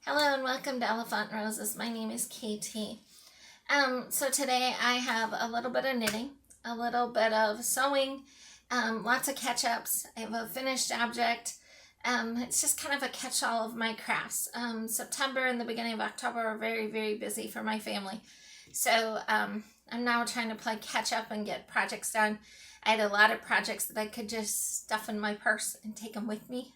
Hello and welcome to Elephant Roses. My name is Katie. So today I have a little bit of knitting, a little bit of sewing, lots of catch-ups. I have a finished object. It's just kind of a catch-all of my crafts. September and the beginning of October are very, very busy for my family. So I'm now trying to play catch-up and get projects done. I had a lot of projects that I could just stuff in my purse and take them with me.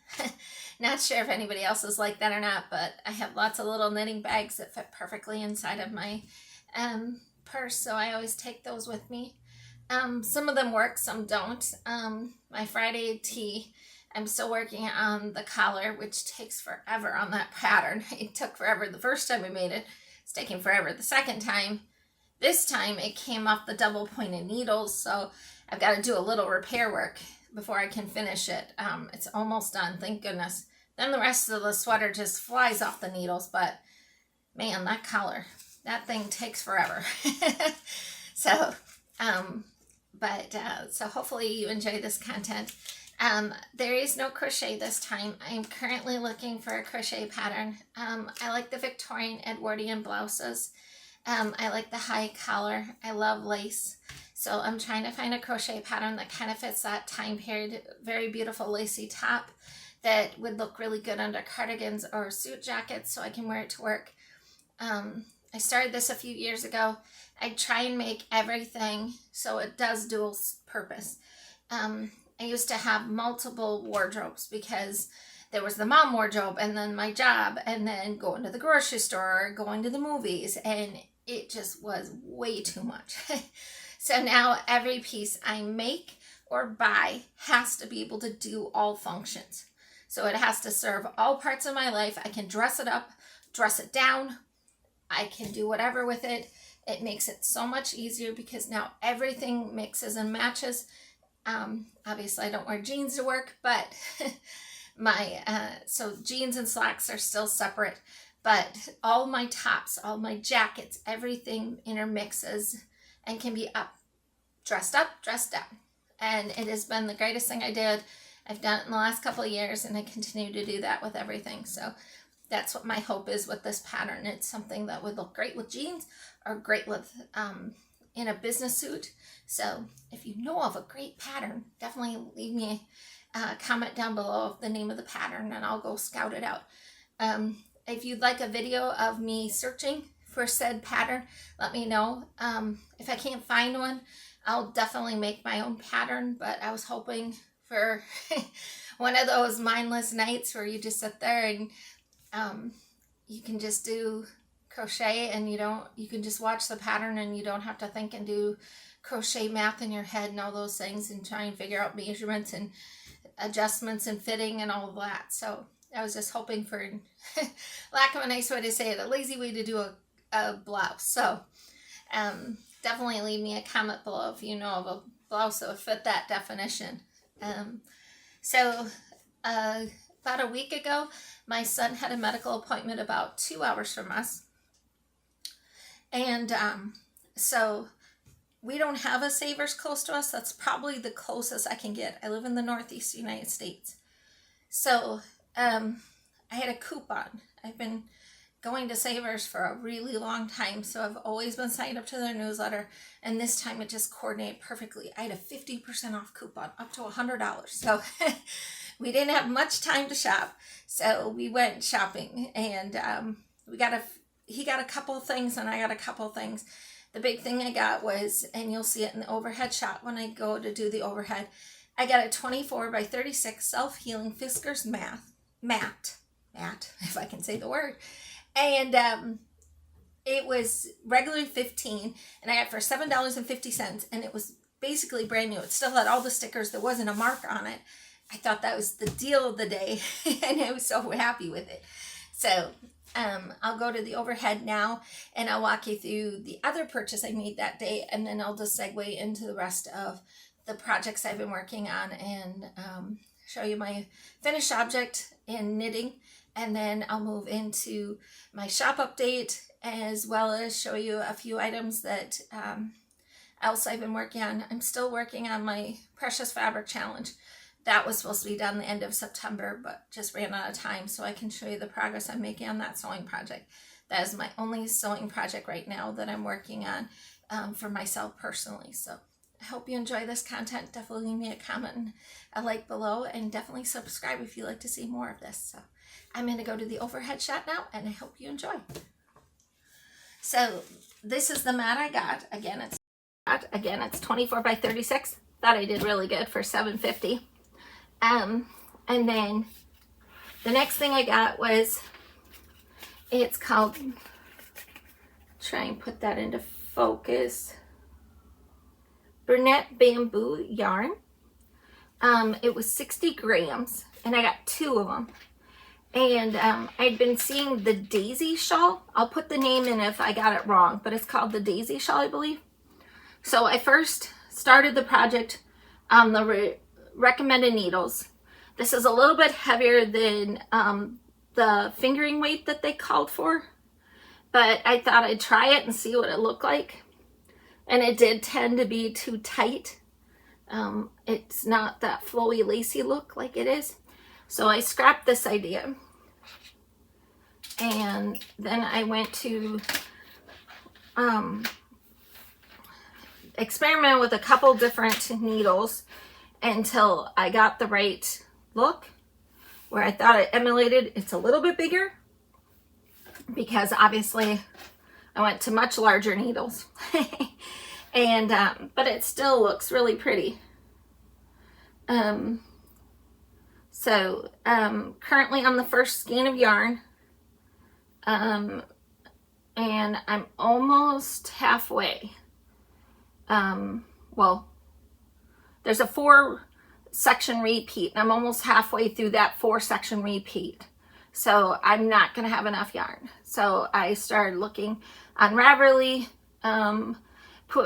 Not sure if anybody else is like that or not, but I have lots of little knitting bags that fit perfectly inside of my purse, so I always take those with me. Some of them work, some don't. My Friday tee, I'm still working on the collar, which takes forever on that pattern. It took forever the first time I made it. It's taking forever the second time. This time it came off the double pointed needles, so I've got to do a little repair work before I can finish it. It's almost done, thank goodness. Then the rest of the sweater just flies off the needles, but man, that collar, that thing takes forever. So hopefully you enjoy this content. There is no crochet this time. I'm currently looking for a crochet pattern. I like the Victorian Edwardian blouses. I like the high collar. I love lace. So I'm trying to find a crochet pattern that kind of fits that time period. Very beautiful lacy top that would look really good under cardigans or suit jackets so I can wear it to work. I started this a few years ago. I try and make everything so it does dual purpose. I used to have multiple wardrobes because there was the mom wardrobe and then my job and then going to the grocery store, going to the movies, and it just was way too much. So now every piece I make or buy has to be able to do all functions. So it has to serve all parts of my life. I can dress it up, dress it down. I can do whatever with it. It makes it so much easier because now everything mixes and matches. Obviously I don't wear jeans to work, but so jeans and slacks are still separate, but all my tops, all my jackets, everything intermixes and can be dressed up, dressed down. And it has been the greatest thing I did. I've done it in the last couple of years and I continue to do that with everything. So that's what my hope is with this pattern. It's something that would look great with jeans or great with in a business suit. So if you know of a great pattern, definitely leave me a comment down below of the name of the pattern and I'll go scout it out. If you'd like a video of me searching for said pattern, let me know. If I can't find one, I'll definitely make my own pattern, but I was hoping for one of those mindless nights where you just sit there and you can just do crochet and you can just watch the pattern and you don't have to think and do crochet math in your head and all those things and try and figure out measurements and adjustments and fitting and all of that. So I was just hoping for, lack of a nice way to say it, a lazy way to do a blouse. So definitely leave me a comment below if you know of a blouse that would fit that definition. About a week ago, my son had a medical appointment about 2 hours from us. And so we don't have a Savers close to us. That's probably the closest I can get. I live in the Northeast United States. So I had a coupon. I've been going to Savers for a really long time, so I've always been signed up to their newsletter, and this time it just coordinated perfectly. I had a 50% off coupon, up to $100. So we didn't have much time to shop, so we went shopping, and he got a couple things, and I got a couple things. The big thing I got was, and you'll see it in the overhead shot when I go to do the overhead, I got a 24 by 36 self-healing Fiskars mat, if I can say the word. And it was regularly $15, and I got it for $7.50, and it was basically brand new. It still had all the stickers. There wasn't a mark on it. I thought that was the deal of the day, and I was so happy with it. So I'll go to the overhead now, and I'll walk you through the other purchase I made that day, and then I'll just segue into the rest of the projects I've been working on and show you my finished object in knitting. And then I'll move into my shop update as well as show you a few items that else I've been working on. I'm still working on my Precious Fabric Challenge. that was supposed to be done the end of September, but just ran out of time, so I can show you the progress I'm making on that sewing project. That is my only sewing project right now that I'm working on for myself personally. So I hope you enjoy this content. Definitely leave me a comment and a like below, and definitely subscribe if you'd like to see more of this. So I'm going to go to the overhead shot now, and I hope you enjoy. So this is the mat I got. Again, it's 24 by 36. Thought I did really good for $7.50. And then the next thing I got was, it's called, try and put that into focus, Burnett bamboo yarn. It was 60 grams, and I got 2 of them. And I'd been seeing the daisy shawl. I'll put the name in if I got it wrong, but it's called the daisy shawl, I believe. So I first started the project on the recommended needles. This is a little bit heavier than the fingering weight that they called for, but I thought I'd try it and see what it looked like. And it did tend to be too tight. It's not that flowy, lacy look like it is. So I scrapped this idea. And then I went to experiment with a couple different needles until I got the right look where I thought it emulated. It's a little bit bigger because obviously I went to much larger needles. And but it still looks really pretty. So currently on the first skein of yarn, and I'm almost halfway. Well, there's a 4-section repeat, and I'm almost halfway through that 4-section repeat. So I'm not gonna have enough yarn. So I started looking on Ravelry,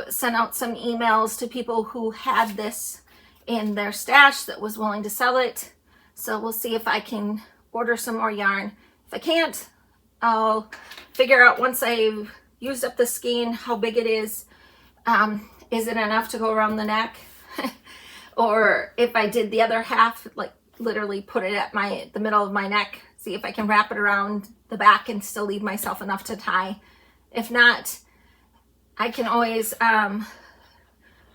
sent out some emails to people who had this in their stash that was willing to sell it. So we'll see if I can order some more yarn. If I can't, I'll figure out once I've used up the skein how big it is. Is it enough to go around the neck? Or if I did the other half, like literally put it at the middle of my neck, see if I can wrap it around the back and still leave myself enough to tie. If not, I can always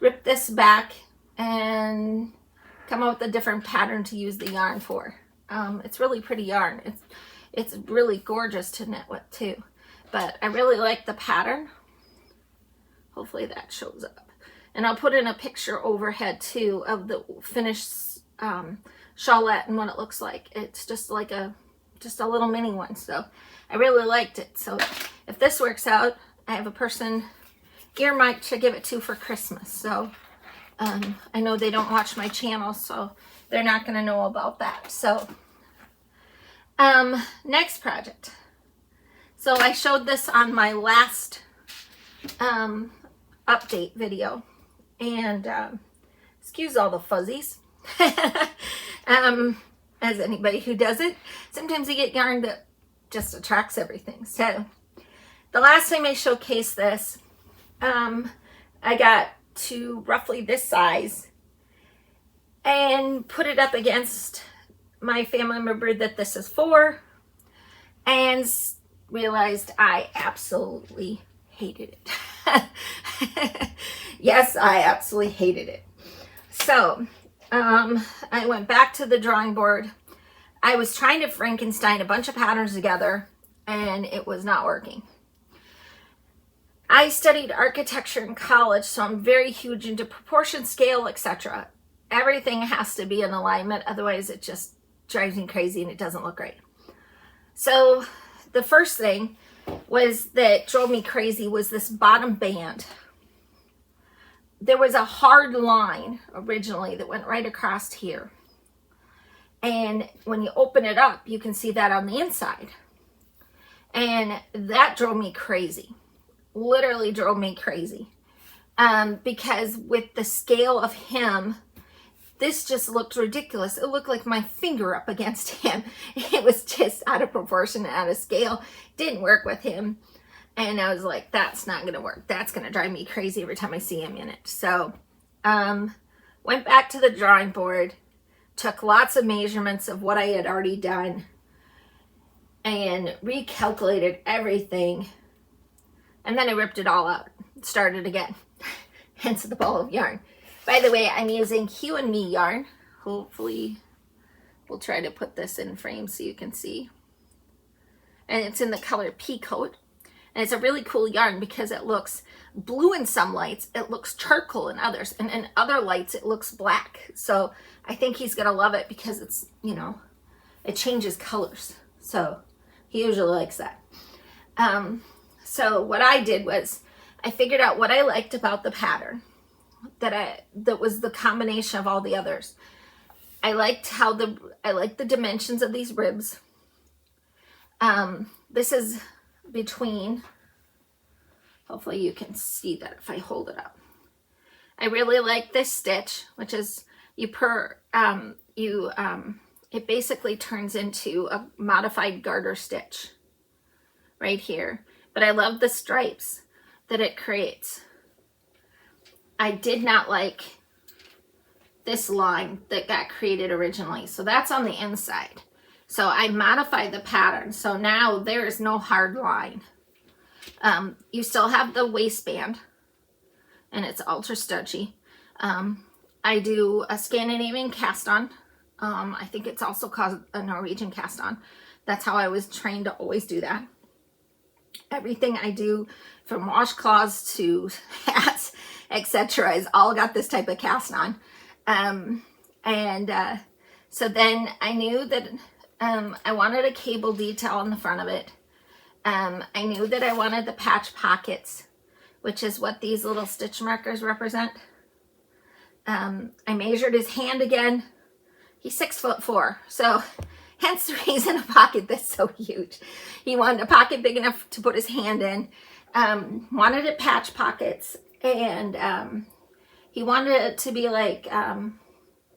rip this back and come up with a different pattern to use the yarn for. It's really pretty yarn. It's really gorgeous to knit with too. But I really like the pattern. Hopefully that shows up. And I'll put in a picture overhead too of the finished shawlette and what it looks like. It's just like just a little mini one. So I really liked it. So if this works out, I have a person earmarked to give it to for Christmas. So I know they don't watch my channel, so they're not going to know about that. So next project. So I showed this on my last update video, and excuse all the fuzzies. As anybody who does it, sometimes you get yarn that just attracts everything. So the last time I showcased this, I got to roughly this size and put it up against my family member that this is for, and realized I absolutely hated it. Yes, I absolutely hated it. So I went back to the drawing board. I was trying to Frankenstein a bunch of patterns together, and it was not working. I studied architecture in college, so I'm very huge into proportion, scale, etc. Everything has to be in alignment, otherwise it just drives me crazy and it doesn't look right. So the first thing that drove me crazy was this bottom band. There was a hard line originally that went right across here. And when you open it up, you can see that on the inside. And that drove me crazy. Literally drove me crazy. Because with the scale of him, this just looked ridiculous. It looked like my finger up against him. It was just out of proportion, out of scale. Didn't work with him. And I was like, that's not going to work. That's going to drive me crazy every time I see him in it. So, went back to the drawing board, took lots of measurements of what I had already done and recalculated everything. And then I ripped it all out, started again, hence the ball of yarn. By the way, I'm using Hue and Me yarn. Hopefully we'll try to put this in frame so you can see. And it's in the color Peacoat. And it's a really cool yarn because it looks blue in some lights, it looks charcoal in others, and in other lights it looks black. So I think he's gonna love it because it's, you know, it changes colors. So he usually likes that. So what I did was I figured out what I liked about the pattern that was the combination of all the others. I liked the dimensions of these ribs. This is between, hopefully you can see that if I hold it up. I really like this stitch, which is it basically turns into a modified garter stitch right here. But I love the stripes that it creates. I did not like this line that got created originally. So that's on the inside. So I modified the pattern. So now there is no hard line. You still have the waistband and it's ultra stretchy. I do a Scandinavian cast on. I think it's also called a Norwegian cast on. That's how I was trained to always do that. Everything I do from washcloths to hats, etc. is all got this type of cast on. So then I knew that I wanted a cable detail on the front of it. I knew that I wanted the patch pockets, which is what these little stitch markers represent. I measured his hand again. He's 6'4", so hence the reason a pocket that's so huge. He wanted a pocket big enough to put his hand in. Wanted it patch pockets, and he wanted it to be like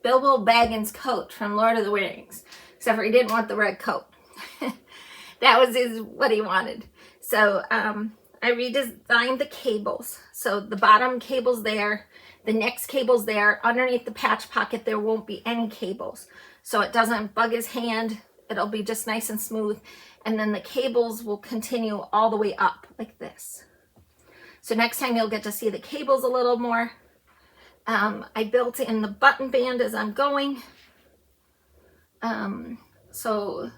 Bilbo Baggins' coat from Lord of the Rings, except for he didn't want the red coat. That was what he wanted. So I redesigned the cables. So the bottom cable's there, the next cable's there. Underneath the patch pocket there won't be any cables, so it doesn't bug his hand. It'll be just nice and smooth. And then the cables will continue all the way up like this. So next time you'll get to see the cables a little more. I built in the button band as I'm going. So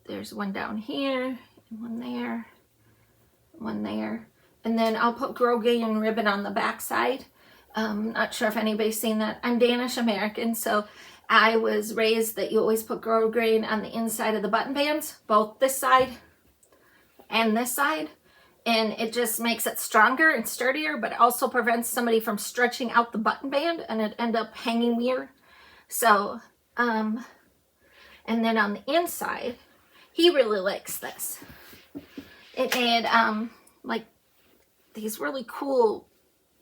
there's one down here, and one there, one there. And then I'll put grosgrain ribbon on the back side. Not sure if anybody's seen that. I'm Danish American, so I was raised that you always put grosgrain on the inside of the button bands, both this side and this side. And it just makes it stronger and sturdier, but also prevents somebody from stretching out the button band and it end up hanging weird. So, and then on the inside, he really likes this. It had like these really cool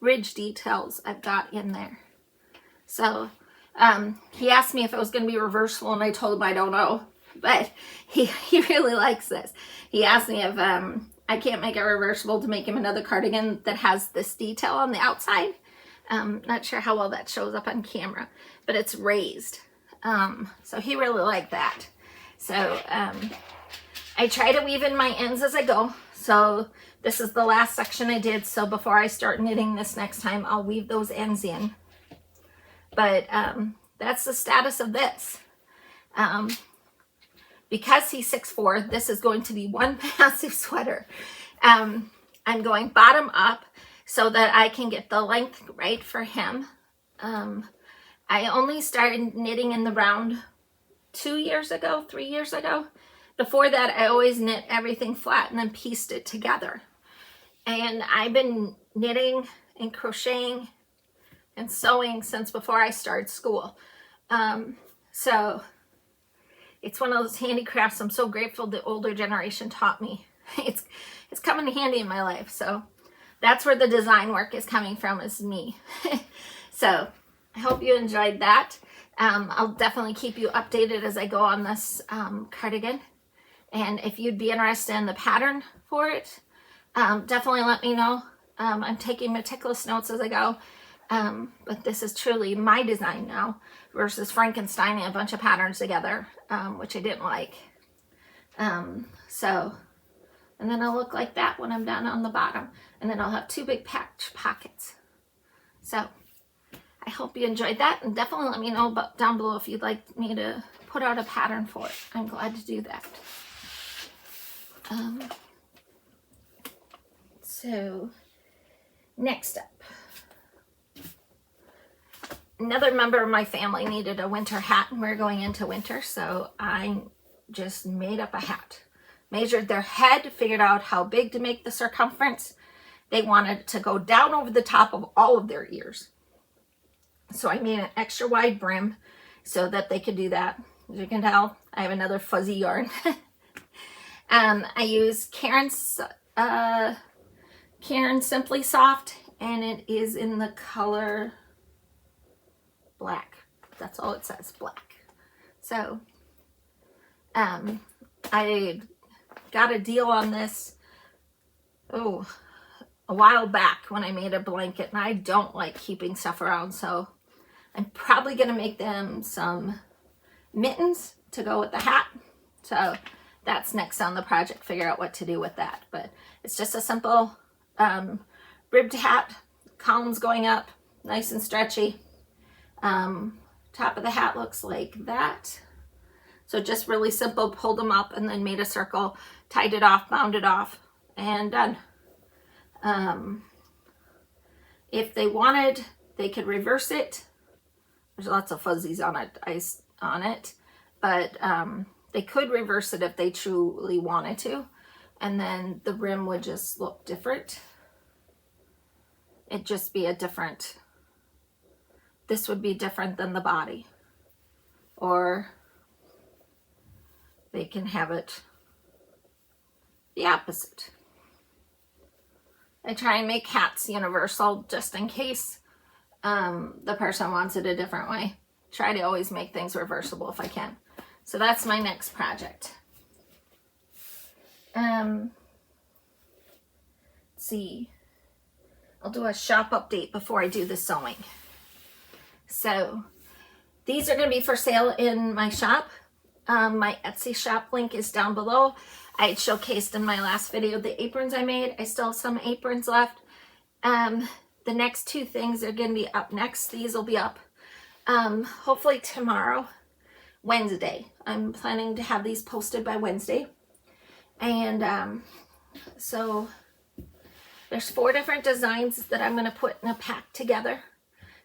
ridge details I've got in there. So he asked me if it was going to be reversible, and I told him I don't know, but he really likes this. He asked me if I can't make it reversible to make him another cardigan that has this detail on the outside. Not sure how well that shows up on camera, but it's raised. So he really liked that. So I try to weave in my ends as I go. So this is the last section I did. So before I start knitting this next time, I'll weave those ends in. But that's the status of this. Because he's 6'4", this is going to be one massive sweater. I'm going bottom up so that I can get the length right for him. I only started knitting in the round 3 years ago. Before that, I always knit everything flat and then pieced it together. And I've been knitting and crocheting and sewing since before I started school. So it's one of those handicrafts I'm so grateful the older generation taught me. It's come in handy in my life. So that's where the design work is coming from, is me. So I hope you enjoyed that. I'll definitely keep you updated as I go on this cardigan. And if you'd be interested in the pattern for it, definitely let me know. I'm taking meticulous notes as I go. But this is truly my design now versus Frankenstein and a bunch of patterns together, which I didn't like. So, and then it'll look like that when I'm done on the bottom. And then I'll have two big patch pockets. So, I hope you enjoyed that, and definitely let me know down below if you'd like me to put out a pattern for it. I'm glad to do that. So, next up. Another member of my family needed a winter hat, and we're going into winter, so I just made up a hat. Measured their head, figured out how big to make the circumference. They wanted it to go down over the top of all of their ears. So I made an extra wide brim so that they could do that. As you can tell, I have another fuzzy yarn. I use Karen's Simply Soft, and it is in the color black. That's all it says, black. So I got a deal on this a while back when I made a blanket, and I don't like keeping stuff around, so I'm probably going to make them some mittens to go with the hat. So that's next on the project, figure out what to do with that. But it's just a simple ribbed hat, columns going up, nice and stretchy. Top of the hat looks like that. So just really simple, pulled them up and then made a circle, tied it off, bound it off, and done. If they wanted, they could reverse it. There's lots of fuzzies on it, but they could reverse it if they truly wanted to, and then the rim would just look different. It'd just be a different, this would be different than the body, or they can have it the opposite. I try and make hats universal just in case the person wants it a different way. Try to always make things reversible if I can. So that's my next project. Let's see. I'll do a shop update before I do the sewing. So these are going to be for sale in my shop. My Etsy shop link is down below. I had showcased in my last video the aprons I made. I still have some aprons left. The next two things are going to be up next. These will be up hopefully tomorrow, Wednesday. I'm planning to have these posted by Wednesday. And so there's 4 different designs that I'm going to put in a pack together.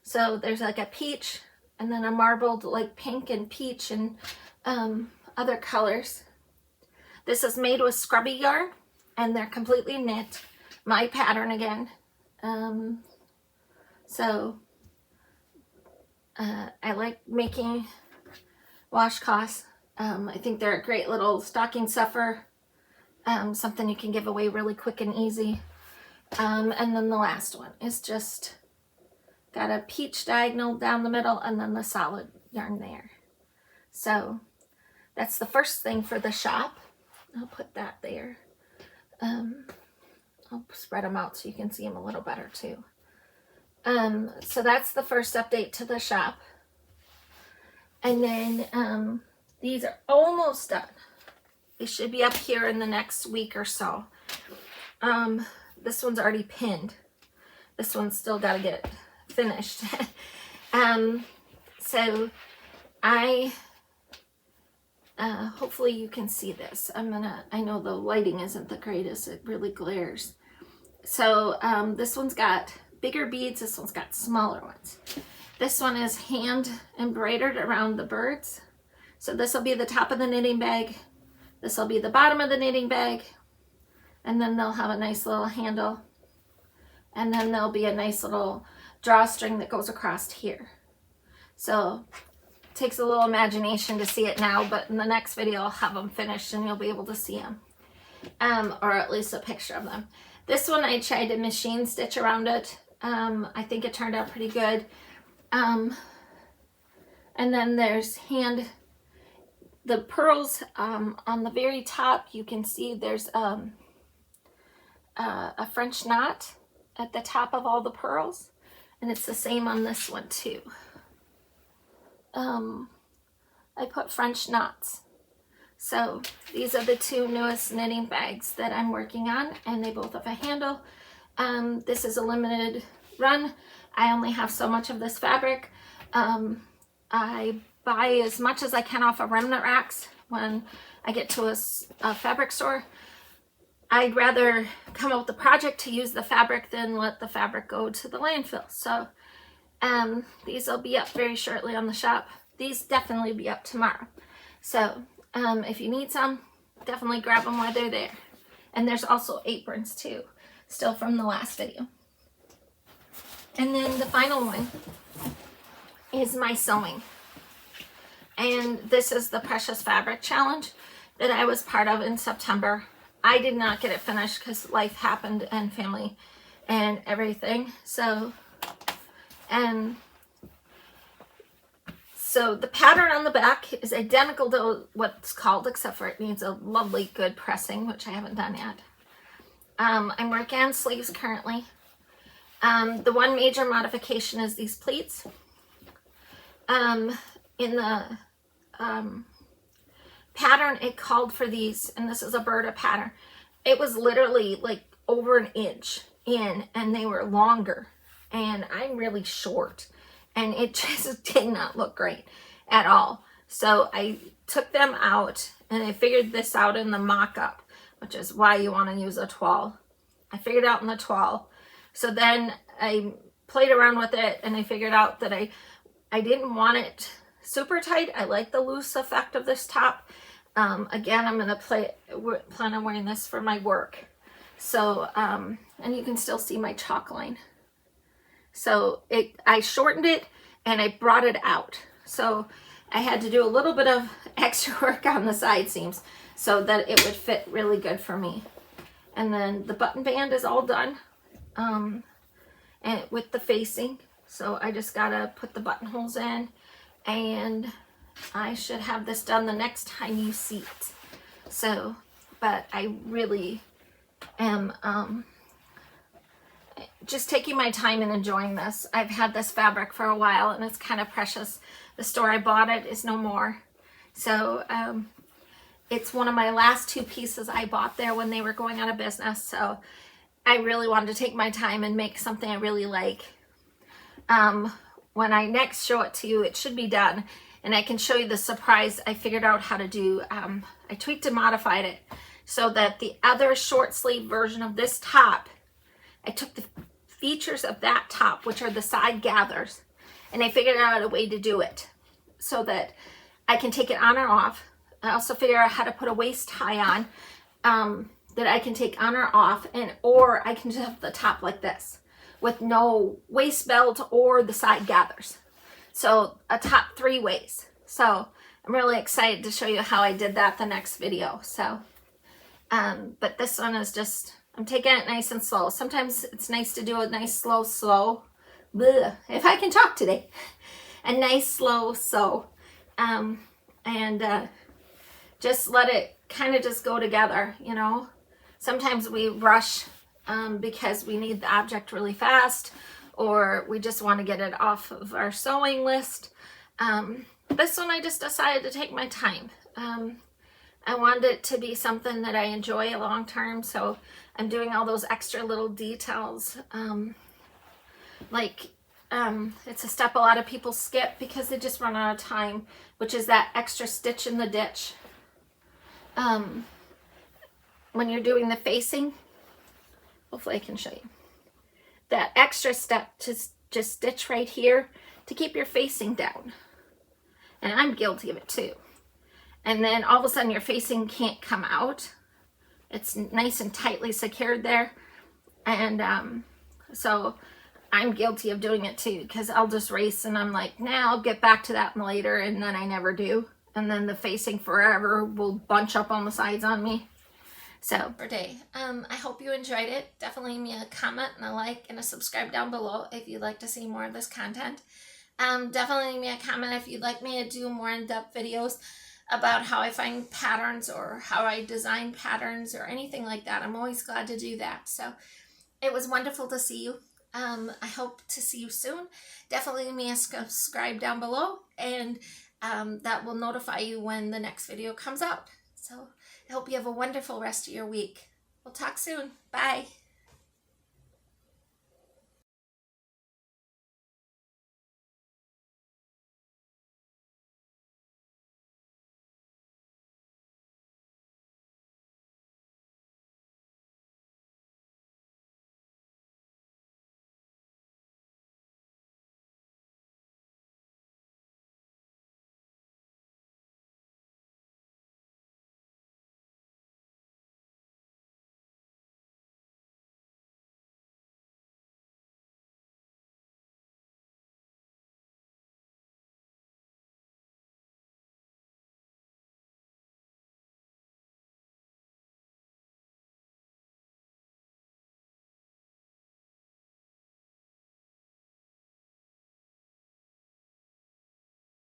So there's like a peach, and then a marbled like pink and peach and other colors. This is made with scrubby yarn, and they're completely knit. My pattern again. I like making washcloths. I think they're a great little stocking stuffer. Something you can give away really quick and easy. And then the last one is just got a peach diagonal down the middle and then the solid yarn there. So that's the first thing for the shop. I'll put that there. I'll spread them out so you can see them a little better too. So that's the first update to the shop. And then these are almost done. They should be up here in the next week or so. This one's already pinned. This one's still got to get finished. So I hopefully you can see this. I know the lighting isn't the greatest. It really glares. So this one's got bigger beads. This one's got smaller ones. This one is hand embroidered around the birds. So this will be the top of the knitting bag. This will be the bottom of the knitting bag. And then they'll have a nice little handle. And then there'll be a nice little drawstring that goes across here. So it takes a little imagination to see it now, but in the next video I'll have them finished and you'll be able to see them. Or at least a picture of them. This one I tried to machine stitch around it. I think it turned out pretty good. And then there's the pearls on the very top. You can see there's a French knot at the top of all the pearls. And it's the same on this one too. I put French knots. So these are the two newest knitting bags that I'm working on, and they both have a handle. This is a limited run. I only have so much of this fabric. I buy as much as I can off of remnant racks when I get to a fabric store. I'd rather come up with a project to use the fabric than let the fabric go to the landfill. So these will be up very shortly on the shop. These definitely be up tomorrow. So if you need some, definitely grab them while they're there. And there's also aprons too, still from the last video. And then the final one is my sewing. And this is the Precious Fabric Challenge that I was part of in September. I did not get it finished because life happened and family and everything. So the pattern on the back is identical to what's called, except for it needs a lovely good pressing, which I haven't done yet. I'm working on sleeves currently. The one major modification is these pleats. In the pattern, it called for these, and this is a Berta pattern. It was literally like over an inch in, and they were longer, and I'm really short, and it just did not look great at all. So I took them out, and I figured this out in the mock-up, which is why you want to use a toile. I figured out in the toile. So then I played around with it, and I figured out that I didn't want it super tight. I like the loose effect of this top. Again, I'm going to plan on wearing this for my work. So, and you can still see my chalk line. So I shortened it and I brought it out. So I had to do a little bit of extra work on the side seams so that it would fit really good for me. And then the button band is all done, and with the facing. So I just gotta put the buttonholes in, and I should have this done the next time you see it. So, but I really am just taking my time and enjoying this. I've had this fabric for a while, and it's kind of precious. The store I bought it is no more. So it's one of my last two pieces I bought there when they were going out of business. So I really wanted to take my time and make something I really like. When I next show it to you, it should be done, and I can show you the surprise I figured out how to do. I tweaked and modified it so that the other short sleeve version of this top, I took the features of that top, which are the side gathers, and I figured out a way to do it so that I can take it on or off. I also figured out how to put a waist tie on that I can take on or off, or I can just have the top like this with no waist belt or the side gathers. So a top 3 ways. So I'm really excited to show you how I did that the next video. So, but this one is just, I'm taking it nice and slow. Sometimes it's nice to do a nice slow, bleh, if I can talk today, a nice slow sew, and just let it kind of just go together, you know. Sometimes we rush because we need the object really fast, or we just want to get it off of our sewing list. This one I just decided to take my time. I wanted it to be something that I enjoy long term, so I'm doing all those extra little details. It's a step a lot of people skip because they just run out of time, which is that extra stitch in the ditch. When you're doing the facing, hopefully I can show you. That extra step to just stitch right here to keep your facing down. And I'm guilty of it too. And then all of a sudden your facing can't come out. It's nice and tightly secured there. And so I'm guilty of doing it too, because I'll just race and I'm like, nah, I'll get back to that later, and then I never do. And then the facing forever will bunch up on the sides on me. So for today, I hope you enjoyed it. Definitely leave me a comment and a like and a subscribe down below if you'd like to see more of this content. Definitely leave me a comment if you'd like me to do more in-depth videos about how I find patterns or how I design patterns or anything like that. I'm always glad to do that. So it was wonderful to see you. I hope to see you soon. Definitely leave me a subscribe down below, and that will notify you when the next video comes out. So I hope you have a wonderful rest of your week. We'll talk soon. Bye.